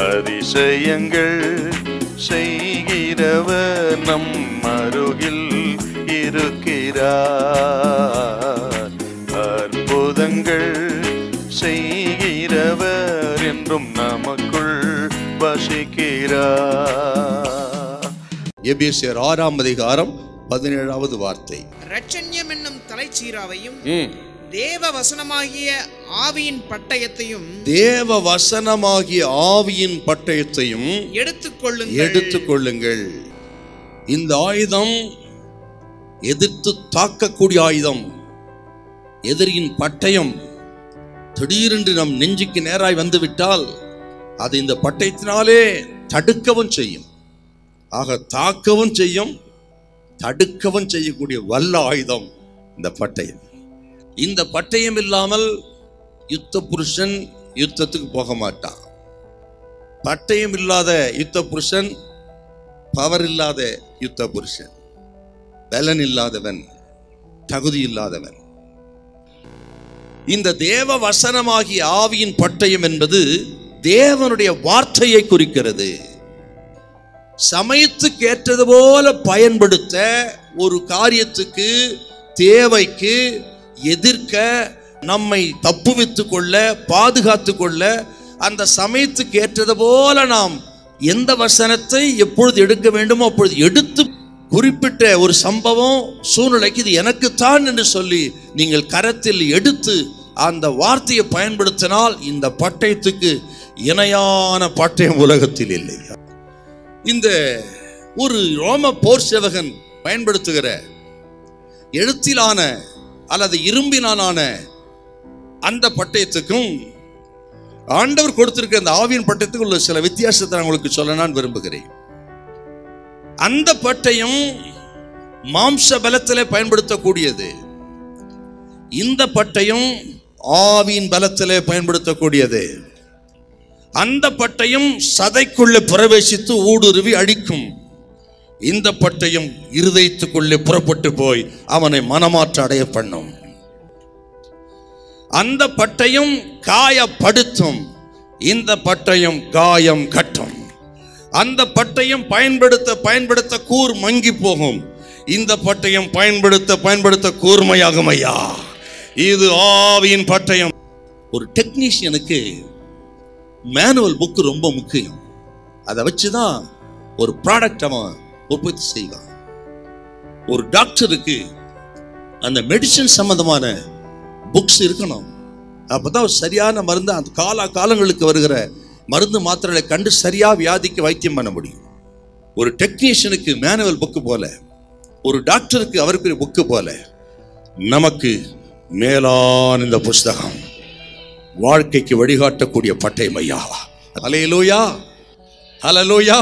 அதிசயங்கள் செய்கிறவர் நம் அருகில் இருக்கிறார். அற்புதங்கள் செய்கிறவர் என்றும் நமக்குள் வசிக்கிறார். எபேசியர் 6ஆம் அதிகாரம் 17வது வார்த்தை. இரட்சண்யம் என்னும் தலைச்சீராவையும் தேவ வசனமாகிய ஆவியின் பட்டயத்தையும் எடுத்துக்கொள்ளுங்கள். இந்த ஆயுதம் எதிர்த்து தாக்கக்கூடிய ஆயுதம். எதிரியின் பட்டயம் திடீரென்று நம் நெஞ்சுக்கு நேராய் வந்துவிட்டால் அது இந்த பட்டயத்தினாலே தடுக்கவும் செய்யும். ஆக தாக்கவும் செய்யும், தடுக்கவும் செய்யக்கூடிய வல்ல ஆயுதம் இந்த பட்டயம். இந்த பட்டயம் இல்லாமல் யுத்த புருஷன் யுத்தத்துக்கு போக மாட்டான். பட்டயம் இல்லாத யுத்த புருஷன் பவர் இல்லாத யுத்த புருஷன், பலன் இல்லாதவன், தகுதி இல்லாதவன். இந்த தேவ வசனமாகிய ஆவியின் பட்டயம் என்பது தேவனுடைய வார்த்தையை குறிக்கிறது. சமயத்துக்கு ஏற்றது போல பயன்படுத்த, ஒரு காரியத்துக்கு தேவைக்கு எதிர்க்க, நம்மை தப்புவித்துக் கொள்ள, பாதுகாத்து கொள்ள, அந்த சமயத்துக்கு ஏற்றது போல நாம் எந்த வசனத்தை எப்பொழுது எடுக்க வேண்டுமோ அப்பொழுது எடுத்து, குறிப்பிட்ட ஒரு சம்பவம் சூழ்நிலைக்கு இது எனக்குத்தான் என்று சொல்லி நீங்கள் கரத்தில் எடுத்து அந்த வார்த்தையை பயன்படுத்தினால் இந்த பட்டயத்துக்கு இணையான பட்டயம் உலகத்தில் இல்லை. இந்த ஒரு ரோம போர் சேவகன் பயன்படுத்துகிற எழுத்திலான அல்லது இரும்பினான அந்த பட்டயத்துக்கும் ஆண்டவர் கொடுத்திருக்கிற அந்த ஆவியின் பட்டயத்துக்கு உள்ள சில வித்தியாசத்தை நான் உங்களுக்கு சொல்ல நான் விரும்புகிறேன். அந்த பட்டயம் மாம்ச பலத்திலே பயன்படுத்தக்கூடியது. இந்த பட்டயம் ஆவியின் பலத்திலே பயன்படுத்தக்கூடியது. அந்த பட்டயம் சதைக்குள்ளே பிரவேசித்து ஊடுருவி அழிக்கும். இந்த பட்டயம் இருதயத்துக்குள்ளே புறப்பட்டு போய் அவனை மனமாற்ற அடைய பண்ணும். அந்த பட்டயம் காயப்படுத்தும், இந்த பட்டயம் காயம் கட்டும். அந்த பட்டயம் பயன்படுத்த கூர் மங்கி போகும், இந்த பட்டயம் பயன்படுத்த கூர்மையாகும். ஐயா, இது ஆவியின் பட்டயம். ஒரு டெக்னீஷியனுக்கு மேனுவல் புக் ரொம்ப முக்கியம். அதை வச்சுதான் ஒரு ப்ராடக்ட் அவன் உற்பத்தி செய்வான். ஒரு டாக்டருக்கு அந்த மெடிசின் சம்பந்தமான புக்ஸ் இருக்கணும். அப்பதான் சரியான மருந்து, அந்த காலங்களுக்கு வருகிற மருந்து மாத்திரைகளை கண்டு சரியா வியாதிக்கு வைத்தியம் பண்ண முடியும். ஒரு டெக்னீஷியனுக்கு மேனுவல் புக்கு போல, ஒரு டாக்டருக்கு அவருக்கு புக்கு போல, நமக்கு மேலான இந்த புஸ்தகம் வாழ்க்கைக்கு வழிகாட்டக்கூடிய பட்டயம். ஐயா, ஹல்லேலூயா, ஹல்லேலூயா.